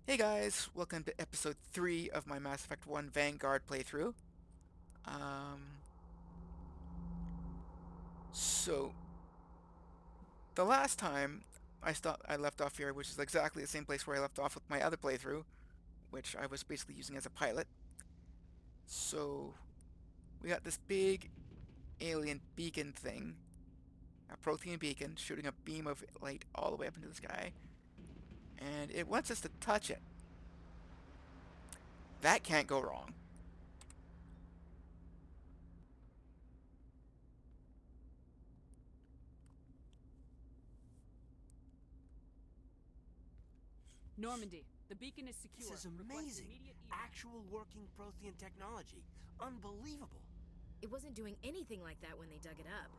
Hey guys, welcome to episode 3 of my Mass Effect 1 Vanguard playthrough. Um, so, the last time I left off here, which is exactly the same place where I left off with my other playthrough, which I was basically using as a pilot. So, we got this big alien beacon thing, a prothean beacon, shooting a beam of light all the way up into the sky, and it wants us to touch it. That can't go wrong. Normandy, the beacon is secure. This is Request amazing. immediate evac. Actual working Prothean technology. Unbelievable. It wasn't doing anything like that when they dug it up.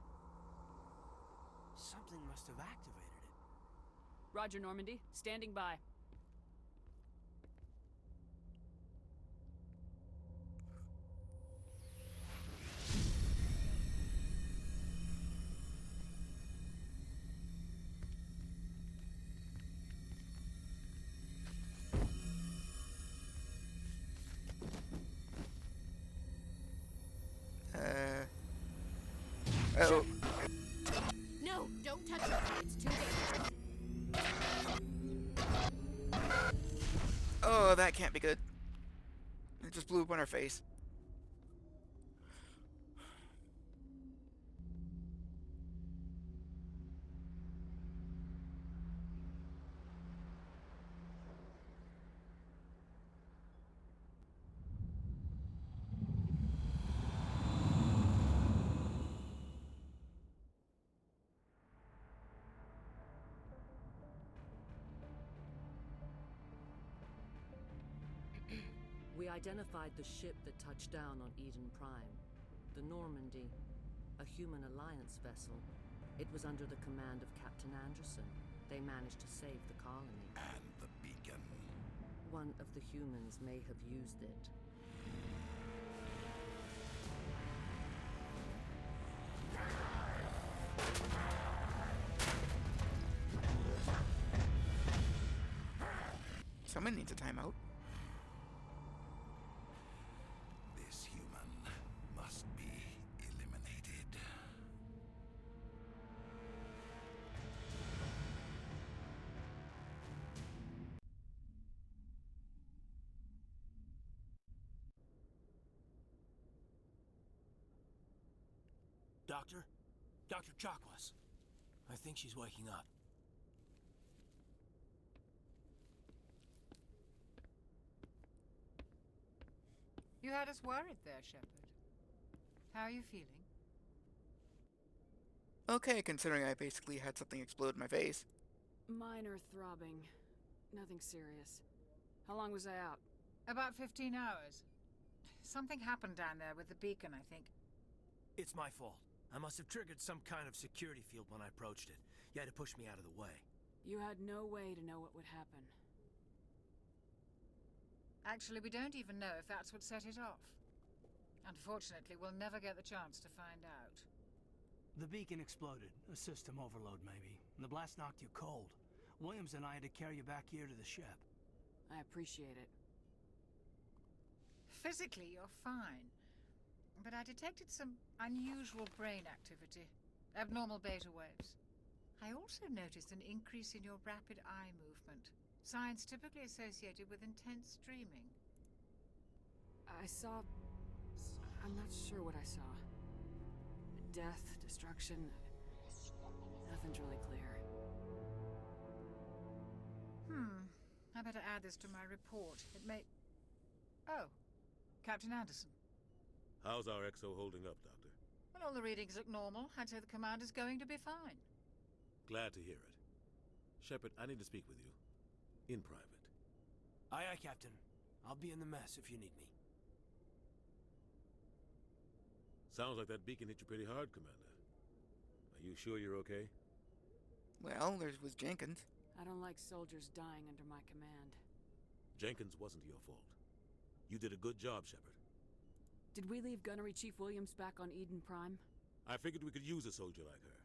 Something must have activated it. Roger, Normandy. Standing by. Oh, No, don't touch it. It's too dangerous. oh, that can't be good. It just blew up on our face. We identified the ship that touched down on Eden Prime. The Normandy, a human alliance vessel. It was under the command of Captain Anderson. They managed to save the colony. And the beacon. One of the humans may have used it. Someone needs a timeout. This human must be eliminated. Doctor? Dr. Chakwas. I think she's waking up. You had us worried there, Shepard. How are you feeling? Okay, considering I basically had something explode in my face. Minor throbbing. Nothing serious. How long was I out? About 15 hours. Something happened down there with the beacon, I think. It's my fault. I must have triggered some kind of security field when I approached it. You had to push me out of the way. You had no way to know what would happen. Actually, we don't even know if that's what set it off. Unfortunately, we'll never get the chance to find out. The beacon exploded. A system overload, maybe. The blast knocked you cold. Williams and I had to carry you back here to the ship. I appreciate it. Physically, you're fine. But I detected some unusual brain activity. Abnormal beta waves. I also noticed an increase in your rapid eye movement. Signs typically associated with intense dreaming. I saw... I'm not sure what I saw. Death, destruction... Nothing's really clear. I better add this to my report. It may... Oh, Captain Anderson. How's our XO holding up, Doctor? Well, all the readings look normal. I'd say the commander's going to be fine. Glad to hear it. Shepard, I need to speak with you. In private. Aye, aye, Captain. I'll be in the mess if you need me. Sounds like that beacon hit you pretty hard, Commander. Are you sure you're okay? Well, there was Jenkins. I don't like soldiers dying under my command. Jenkins wasn't your fault. You did a good job, Shepard. Did we leave Gunnery Chief Williams back on Eden Prime? I figured we could use a soldier like her.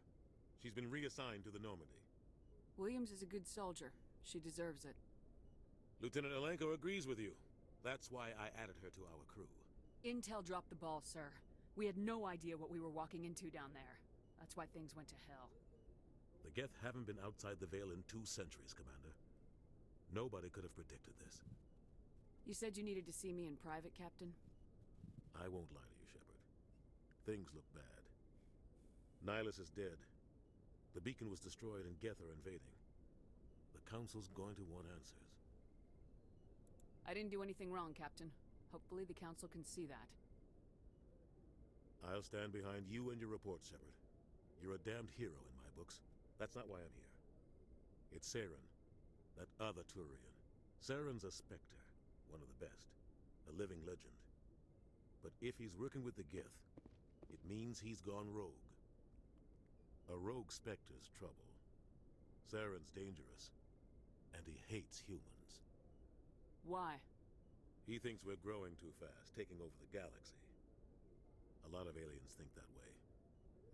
She's been reassigned to the Normandy. Williams is a good soldier. She deserves it. Lieutenant Alenko agrees with you. That's why I added her to our crew. Intel dropped the ball, sir. We had no idea what we were walking into down there. That's why things went to hell. The Geth haven't been outside the Veil in 2 centuries, Commander. Nobody could have predicted this. You said you needed to see me in private, Captain? I won't lie to you, Shepard. Things look bad. Nihilus is dead. The beacon was destroyed and Geth are invading. The Council's going to want answers. I didn't do anything wrong, Captain. Hopefully the Council can see that. I'll stand behind you and your report, Shepard. You're a damned hero in my books. That's not why I'm here. It's Saren, that other Turian. Saren's a Specter, one of the best. A living legend. But if he's working with the Geth, it means he's gone rogue. A rogue Specter's trouble. Saren's dangerous, and he hates humans. Why? He thinks we're growing too fast, taking over the galaxy. A lot of aliens think that way.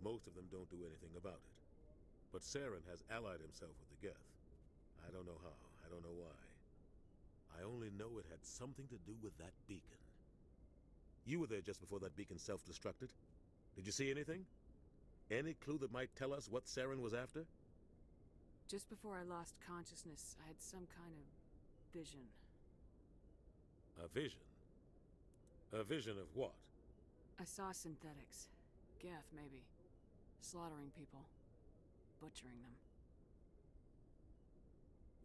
Most of them don't do anything about it. But Saren has allied himself with the Geth. I don't know how, I don't know why. I only know it had something to do with that beacon. You were there just before that beacon self-destructed. Did you see anything? Any clue that might tell us what Saren was after? Just before I lost consciousness, I had some kind of vision. A vision? A vision of what? I saw synthetics. Geth, maybe. Slaughtering people. Butchering them.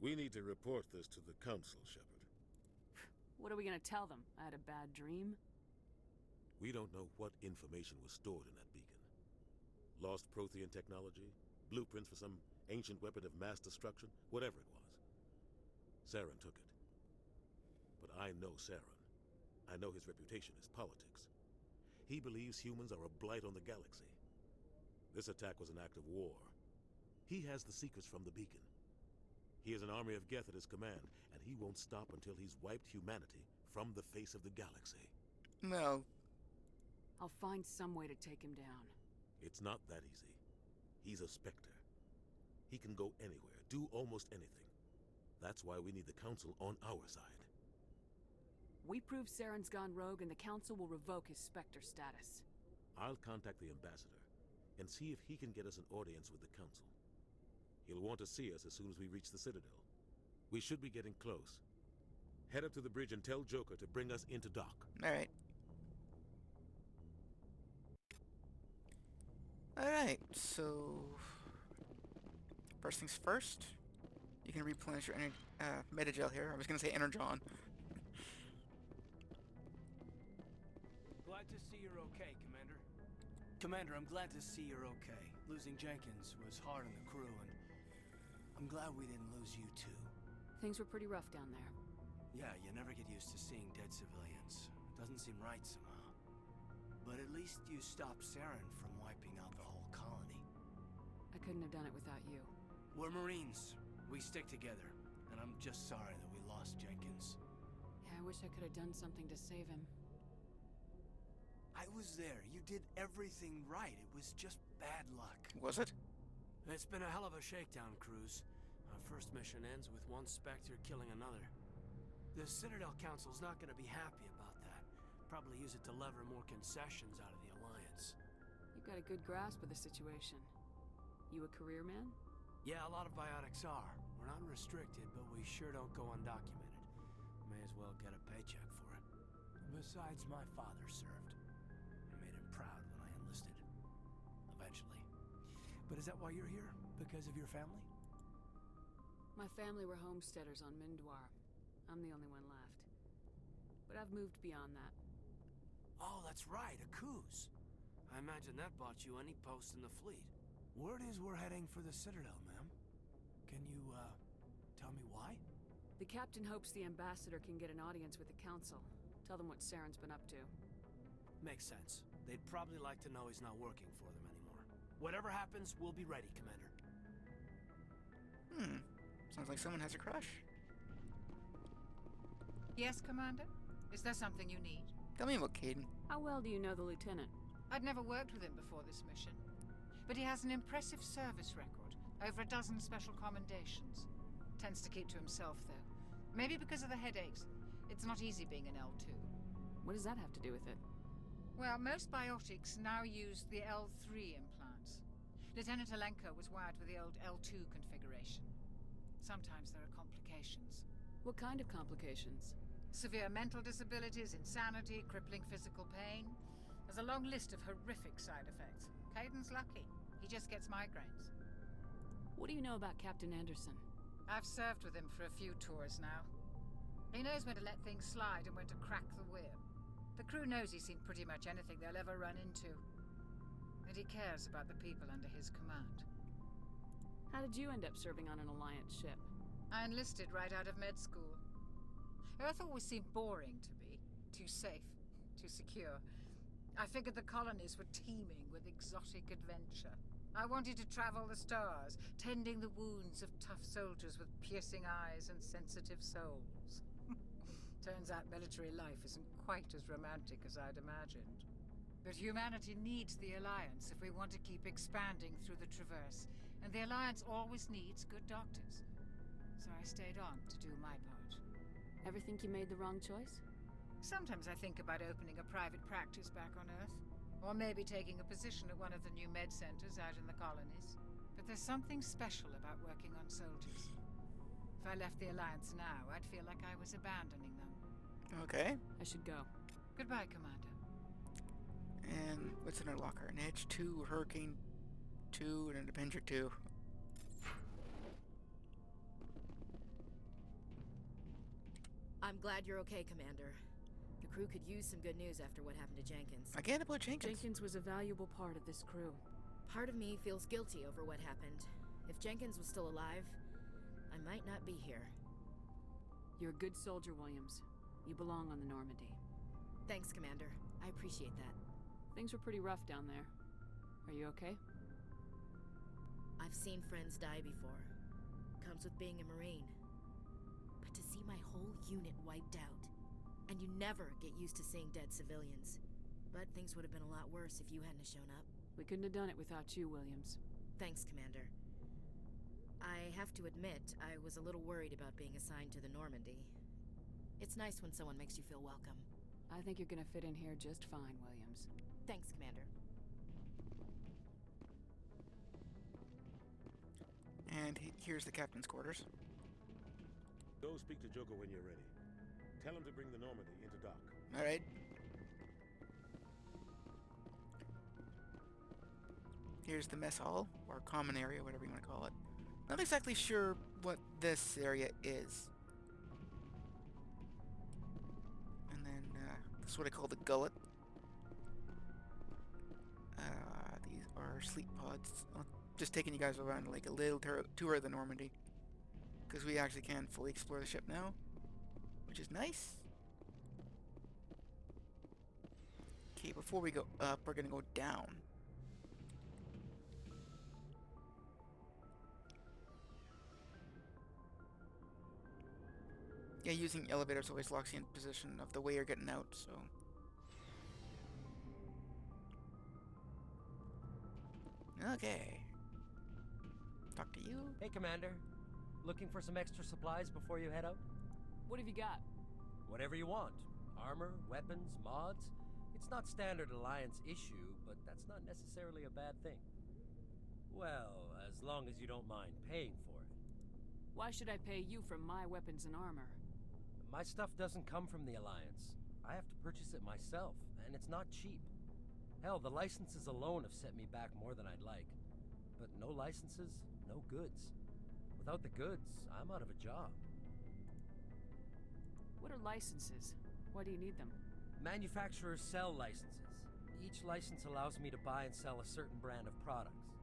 We need to report this to the Council, Shepard. What are we gonna tell them? I had a bad dream? We don't know what information was stored in that beacon. Lost Prothean technology? Blueprints for some ancient weapon of mass destruction? Whatever it was. Saren took it. But I know Saren. I know his reputation is politics. He believes humans are a blight on the galaxy. This attack was an act of war. He has the secrets from the beacon. He has an army of Geth at his command, and he won't stop until he's wiped humanity from the face of the galaxy. No. I'll find some way to take him down. It's not that easy. He's a Specter. He can go anywhere, do almost anything. That's why we need the Council on our side. We prove Saren's gone rogue and the Council will revoke his Spectre status. I'll contact the Ambassador and see if he can get us an audience with the Council. He'll want to see us as soon as we reach the Citadel. We should be getting close. Head up to the bridge and tell Joker to bring us into dock. Alright. Alright, so... First things first. You can replenish your metagel here. I was gonna say energon. Glad to see you're okay, Commander. Commander, I'm glad to see you're okay. Losing Jenkins was hard on the crew, and I'm glad we didn't lose you too. Things were pretty rough down there. Yeah, you never get used to seeing dead civilians. It doesn't seem right somehow. But at least you stopped Saren from wiping out the whole colony. I couldn't have done it without you. We're Marines. We stick together. And I'm just sorry that we lost Jenkins. Yeah, I wish I could have done something to save him. I was there. You did everything right. It was just bad luck. Was it? It's been a hell of a shakedown cruise. Our first mission ends with one Spectre killing another. The Citadel Council's not gonna be happy about that. Probably use it to lever more concessions out of the Alliance. You've got a good grasp of the situation. You a career man? Yeah, a lot of biotics are. We're not restricted, but we sure don't go undocumented. May as well get a paycheck for it. Besides, my father served. I made him proud when I enlisted. Eventually. But is that why you're here? Because of your family? My family were homesteaders on Mindoir. I'm the only one left. But I've moved beyond that. Oh, that's right, a cruise. I imagine that bought you any post in the fleet. Word is we're heading for the Citadel, ma'am. Can you, tell me why? The captain hopes the ambassador can get an audience with the council. Tell them what Saren's been up to. Makes sense. They'd probably like to know he's not working for them anymore. Whatever happens, we'll be ready, Commander. Sounds like someone has a crush. Yes, Commander? Is there something you need? Tell me about Caden. How well do you know the lieutenant? I'd never worked with him before this mission. But he has an impressive service record. Over a dozen special commendations. Tends to keep to himself, though. Maybe because of the headaches. It's not easy being an L2. What does that have to do with it? Well, most biotics now use the L3 implants. Lieutenant Alenko was wired with the old L2 configuration. Sometimes there are complications. What kind of complications? Severe mental disabilities, insanity, crippling physical pain. There's a long list of horrific side effects. Caden's lucky. He just gets migraines. What do you know about Captain Anderson? I've served with him for a few tours now. He knows when to let things slide and when to crack the whip. The crew knows he's seen pretty much anything they'll ever run into. And he cares about the people under his command. How did you end up serving on an Alliance ship? I enlisted right out of med school. Earth always seemed boring to me. Too safe, too secure. I figured the colonies were teeming with exotic adventure. I wanted to travel the stars, tending the wounds of tough soldiers with piercing eyes and sensitive souls. Turns out military life isn't quite as romantic as I'd imagined. But humanity needs the Alliance if we want to keep expanding through the Traverse, and the Alliance always needs good doctors. So I stayed on to do my part. Ever think you made the wrong choice? Sometimes I think about opening a private practice back on Earth, or maybe taking a position at one of the new med centers out in the colonies. But there's something special about working on soldiers. If I left the Alliance now, I'd feel like I was abandoning them. Okay. I should go. Goodbye, Commander. And what's in our locker? An Edge 2, Hurricane 2, and an Avenger 2. I'm glad you're okay, Commander. The crew could use some good news after what happened to Jenkins. Again about Jenkins. Jenkins was a valuable part of this crew. Part of me feels guilty over what happened. If Jenkins was still alive, I might not be here. You're a good soldier, Williams. You belong on the Normandy. Thanks, Commander. I appreciate that. Things were pretty rough down there. Are you okay? I've seen friends die before. Comes with being a Marine. But to see my whole unit wiped out, and you never get used to seeing dead civilians. But things would have been a lot worse if you hadn't shown up. We couldn't have done it without you, Williams. Thanks, Commander. I have to admit, I was a little worried about being assigned to the Normandy. It's nice when someone makes you feel welcome. I think you're gonna fit in here just fine, Williams. Thanks, Commander. And here's the captain's quarters. Go speak to Joker when you're ready. Tell him to bring the Normandy into dock. Alright. Here's the mess hall, or common area, whatever you want to call it. Not exactly sure what this area is. And then, this is what I call the gullet. These are sleep pods. Just taking you guys around like a little tour of the Normandy. Because we actually can fully explore the ship now. Which is nice. Okay, before we go up, we're going to go down. Yeah, using elevators always locks you in position of the way you're getting out, so... Okay. Talk to you. Hey, Commander. Looking for some extra supplies before you head out? What have you got? Whatever you want. Armor, weapons, mods. It's not standard Alliance issue, but that's not necessarily a bad thing. Well, as long as you don't mind paying for it. Why should I pay you for my weapons and armor? My stuff doesn't come from the Alliance. I have to purchase it myself, and it's not cheap. Hell, the licenses alone have set me back more than I'd like. But no licenses, no goods. Without the goods, I'm out of a job. What are licenses? Why do you need them? Manufacturers sell licenses. Each license allows me to buy and sell a certain brand of products.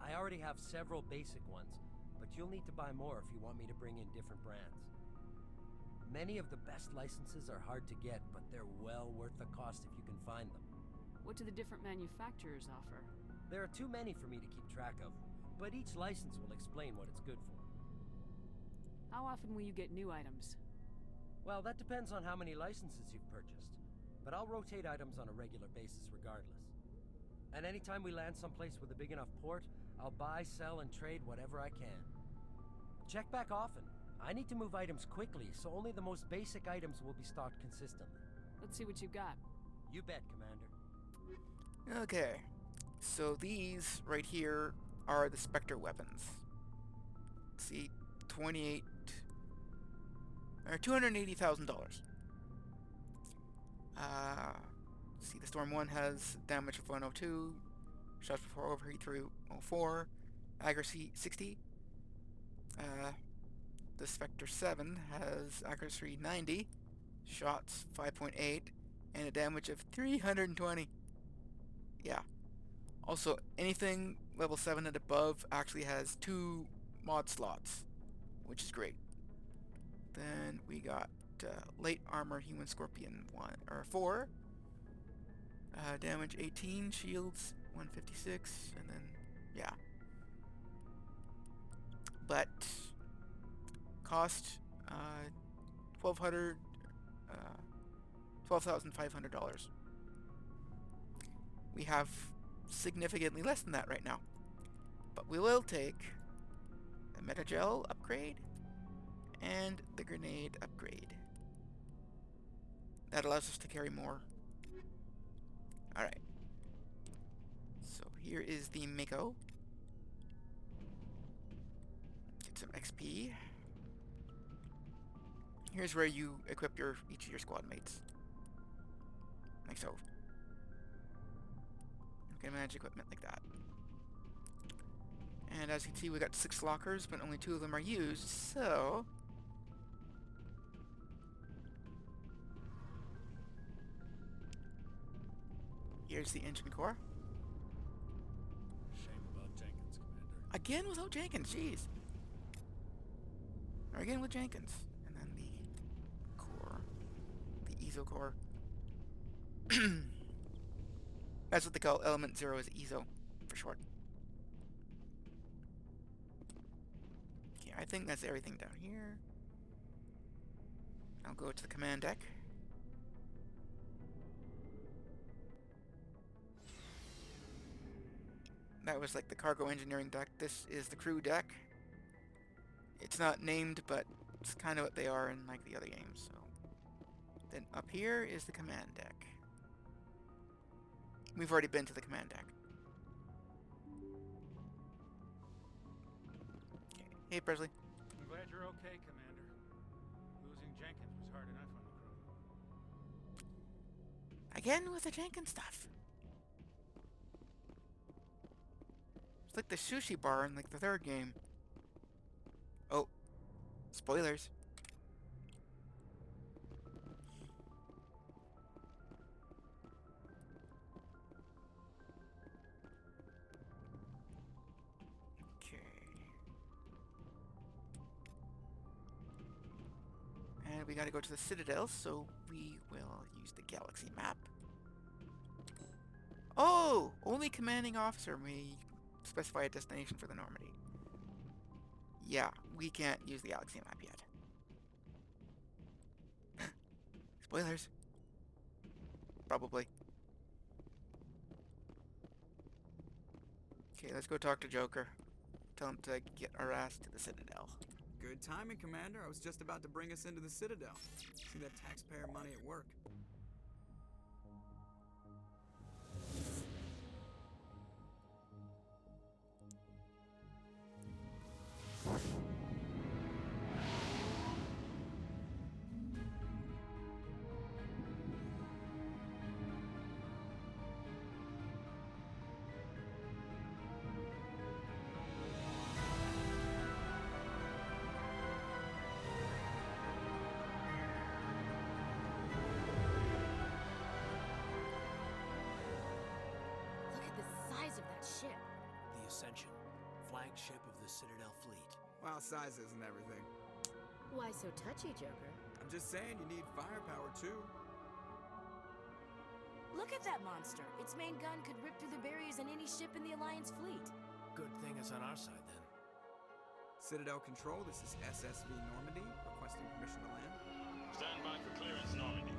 I already have several basic ones, but you'll need to buy more if you want me to bring in different brands. Many of the best licenses are hard to get, but they're well worth the cost if you can find them. What do the different manufacturers offer? There are too many for me to keep track of, but each license will explain what it's good for. How often will you get new items? Well, that depends on how many licenses you've purchased, but I'll rotate items on a regular basis regardless. And anytime we land someplace with a big enough port, I'll buy, sell, and trade whatever I can. Check back often. I need to move items quickly, so only the most basic items will be stocked consistently. Let's see what you've got. You bet, Commander. Okay, so these right here are the Specter Weapons. See, $280,000. See, the Storm 1 has damage of 102, shots before overheat through 04, accuracy 60. The Specter 7 has accuracy 90, shots 5.8, and a damage of 320. Yeah. Also, anything level 7 and above actually has 2 mod slots, which is great. Then we got Late Armor Human Scorpion 4, damage 18, shields 156, and then, yeah. But cost $12,500. We have significantly less than that right now, but we will take the Metagel upgrade and the grenade upgrade. That allows us to carry more. Alright. So here is the Mako. Get some XP. Here's where you equip each of your squad mates. Like so. You can manage equipment like that. And as you can see, we got 6 lockers, but only 2 of them are used, so... Here's the engine core. Shame about Jenkins, Commander. Again without Jenkins, jeez. Or again with Jenkins. And then the core. The ESO core. That's what they call Element 0 is ESO, for short. Okay, I think that's everything down here. I'll go to the command deck. That was like the cargo engineering deck. This is the crew deck. It's not named, but it's kind of what they are in like the other games. So then up here is the command deck. We've already been to the command deck. Okay. Hey, Presley. I'm glad you're okay, Commander. Losing Jenkins was hard enough on the crew. Again with the Jenkins stuff. It's like the sushi bar in like the 3rd game. Oh, spoilers. Okay. And we gotta go to the Citadel, so we will use the galaxy map. Oh! Only commanding officer may specify a destination for the Normandy. Yeah, we can't use the galaxy map yet. Spoilers. Probably. Okay, let's go talk to Joker. Tell him to get our ass to the Citadel. Good timing, Commander. I was just about to bring us into the Citadel. See that taxpayer money at work. Look at the size of that ship. The Ascension, flagship of the Citadel fleet. Well, size isn't everything. Why so touchy, Joker? I'm just saying you need firepower, too. Look at that monster. Its main gun could rip through the barriers in any ship in the Alliance fleet. Good thing it's on our side, then. Citadel Control, this is SSV Normandy, requesting permission to land. Stand by for clearance, Normandy.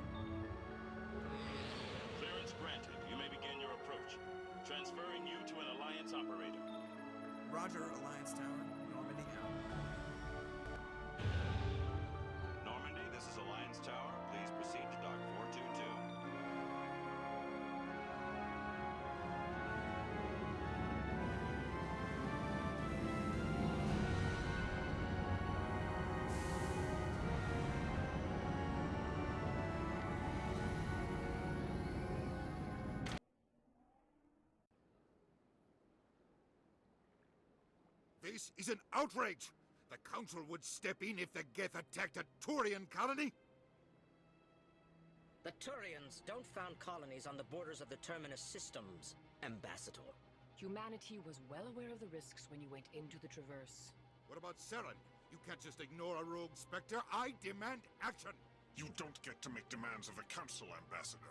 Clearance granted. You may begin your approach. Transferring you to an Alliance operator. Roger, Alliance Tower, Normandy out. This is an outrage! The Council would step in if the Geth attacked a Turian colony? The Turians don't found colonies on the borders of the Terminus systems, Ambassador. Humanity was well aware of the risks when you went into the Traverse. What about Saren? You can't just ignore a rogue Spectre. I demand action! You don't get to make demands of the Council, Ambassador.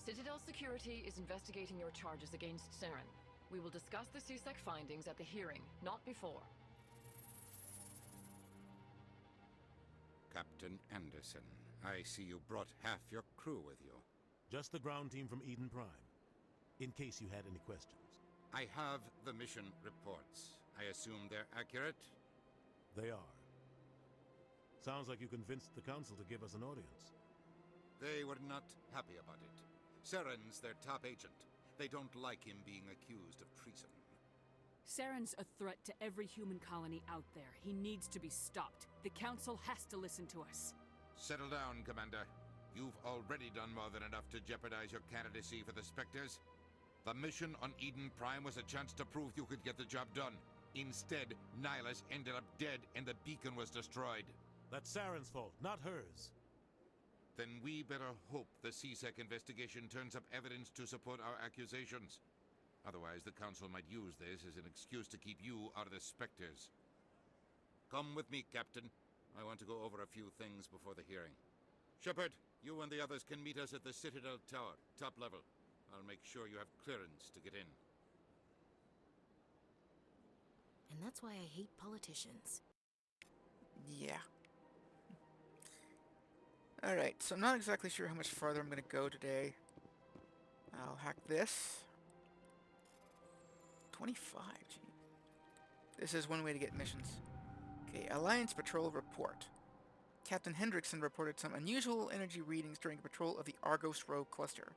Citadel Security is investigating your charges against Saren. We will discuss the CSEC findings at the hearing, not before. Captain Anderson, I see you brought half your crew with you. Just the ground team from Eden Prime, in case you had any questions. I have the mission reports. I assume they're accurate? They are. Sounds like you convinced the Council to give us an audience. They were not happy about it. Saren's their top agent. They don't like him being accused of treason. Saren's a threat to every human colony out there. He needs to be stopped. The Council has to listen to us. Settle down, Commander. You've already done more than enough to jeopardize your candidacy for the Spectres. The mission on Eden Prime was a chance to prove you could get the job done. Instead, Nihilus ended up dead and the beacon was destroyed. That's Saren's fault, not hers. Then we better hope the CSEC investigation turns up evidence to support our accusations. Otherwise, the Council might use this as an excuse to keep you out of the Spectres. Come with me, Captain. I want to go over a few things before the hearing. Shepard, you and the others can meet us at the Citadel Tower, top level. I'll make sure you have clearance to get in. And that's why I hate politicians. Yeah. Alright, so I'm not exactly sure how much farther I'm going to go today. I'll hack this. 25, gee. This is one way to get missions. Okay, Alliance Patrol Report. Captain Hendrickson reported some unusual energy readings during a patrol of the Argos Rogue Cluster.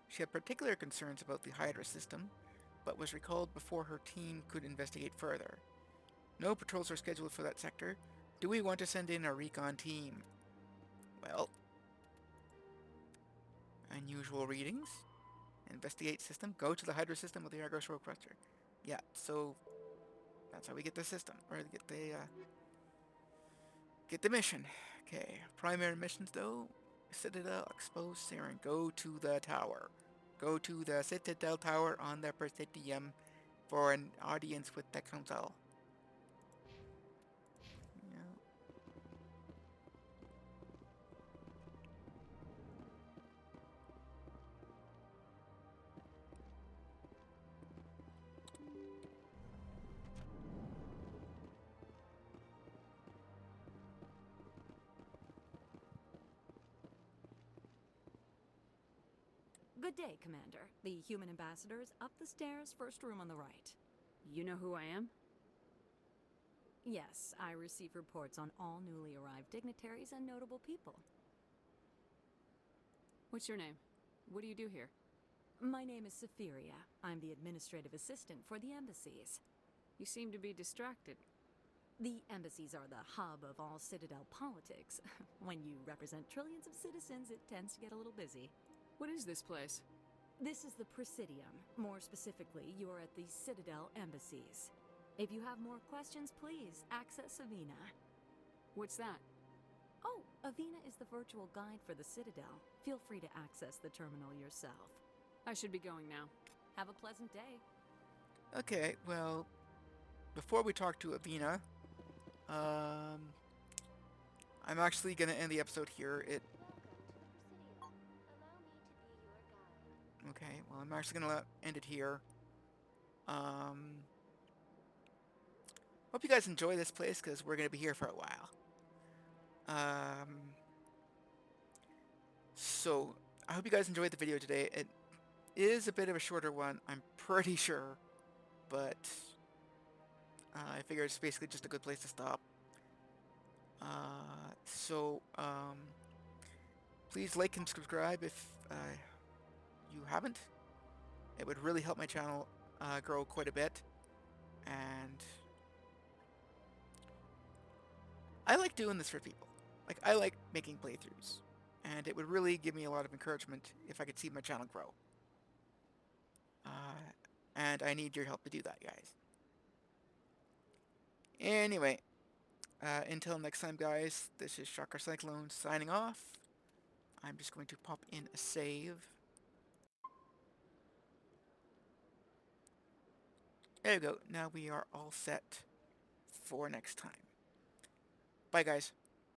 She had particular concerns about the Hydra system, but was recalled before her team could investigate further. No patrols are scheduled for that sector. Do we want to send in a recon team? Well, unusual readings. Investigate system. Go to the Hydra system of the Argos Rogue Cluster. Yeah, so that's how we get the system, or get the mission. Okay, primary missions though. Citadel, expose Saren. Go to the tower. Go to the Citadel Tower on the Presidium for an audience with the Council. Yeah. Good day, Commander. The human ambassador is up the stairs, first room on the right. You know who I am? Yes, I receive reports on all newly arrived dignitaries and notable people. What's your name? What do you do here? My name is Saphiria. I'm the administrative assistant for the embassies. You seem to be distracted. The embassies are the hub of all Citadel politics. When you represent trillions of citizens, it tends to get a little busy. What is this place? This is the Presidium. More specifically, you are at the Citadel embassies. If you have more questions, please access Avina. What's that? Oh, Avina is the virtual guide for the Citadel. Feel free to access the terminal yourself. I should be going now. Have a pleasant day. Okay, well, before we talk to Avina, I'm actually going to end the episode here. Okay, well, I'm actually going to end it here. Hope you guys enjoy this place, because we're going to be here for a while. So, I hope you guys enjoyed the video today. It is a bit of a shorter one, I'm pretty sure. But, I figure it's basically just a good place to stop. Please like and subscribe if you haven't. It would really help my channel grow quite a bit, and I like doing this for people. Like, I like making playthroughs, and it would really give me a lot of encouragement if I could see my channel grow. And I need your help to do that, guys. Anyway, until next time, guys, this is ShockerCyclone signing off. I'm just going to pop in a save. There you go. Now we are all set for next time. Bye, guys.